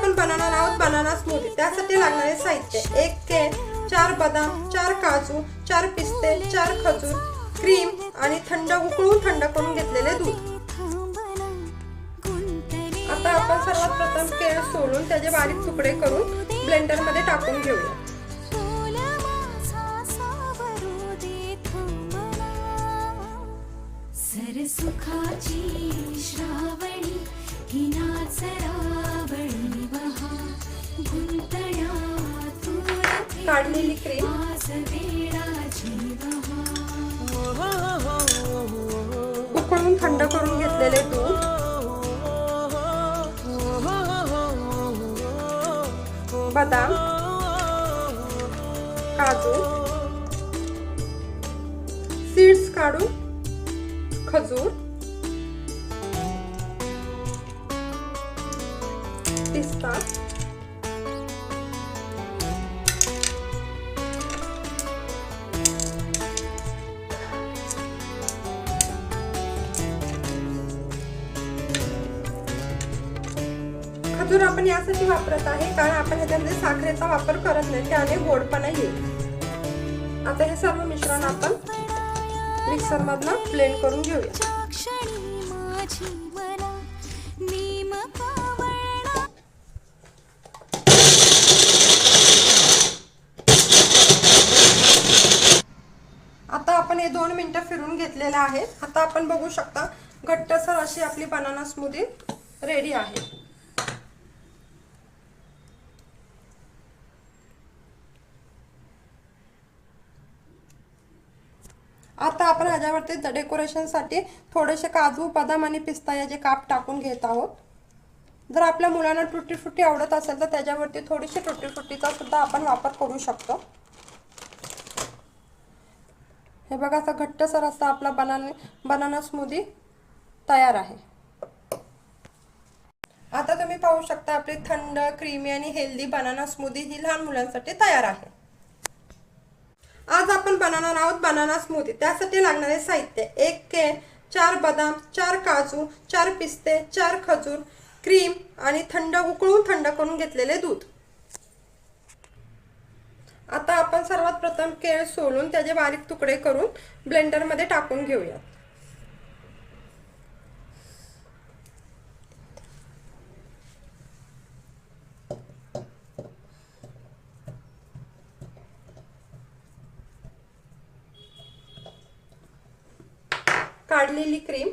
आपण बनवणार आहोत बनाना स्मूदी। त्यासाठी लागणारे साहित्य: 1 केळ, 4 बदाम, 4 काजू, 4 पिस्ते, 4 खजूर, क्रीम आणि उकळून थंड करून घेतलेले दूध। आता आपण सर्वात प्रथम केळ सोलून त्याचे बारीक तुकडे करून ब्लेंडर मध्ये टाकून घेऊया। सुखाची श्रावणी ही नाच रावणी बहा काढलेली क्रीम, उकळून थंड करून घेतलेले दूध, बदाम, काजू, सीड्स काढून खजूर, पिस्ता, खजूर आपण यासाठी वापरत आहे कारण आपण ह्याच्यामध्ये साखरेचा वापर करत नाही, त्याने गोडपणा येईल। आता हे सर्व मिश्रण आपण मिक्सर मधनं ब्लेंड करून घेऊया। आता आपण हे 2 मिनिटं फिरून घेतलेले आहे। आता आपण बघू शकता घट्टसर अशी आपली बनाना स्मूदी रेडी आहे। आता आपण ह्याच्यावरती डेकोरेशन साठी थोडेसे काजू, बदाम आणि पिस्ता याचे काप टाकून घेत आहोत। जर आपल्या मुलांना टुटी फ्रुटी आवडत असेल तर त्याच्यावरती थोडीशी टुटी फ्रुटीचा सुद्धा आपण वापर करू शकतो। हे बघा, असा घट्टसर असा आपला बनाना स्मूदी तयार आहे। आता तुम्ही पाहू शकता आपली थंड, क्रीमी आणि हेल्दी बनाना स्मूदी ही लहान मुलांसाठी तयार आहे। आज आपण बनवणार आहोत बनाना स्मूदी। त्यासाठी लागणारे साहित्य: 1 केळ, 4 बदाम, 4 काजू, 4 पिस्ते, 4 खजूर, क्रीम आणि उकळून थंड करून घेतलेले दूध। आता आपण सर्वात प्रथम केळ सोलून त्याचे बारीक तुकडे करून ब्लेंडर मध्ये टाकून घेऊया। काढलेली क्रीम,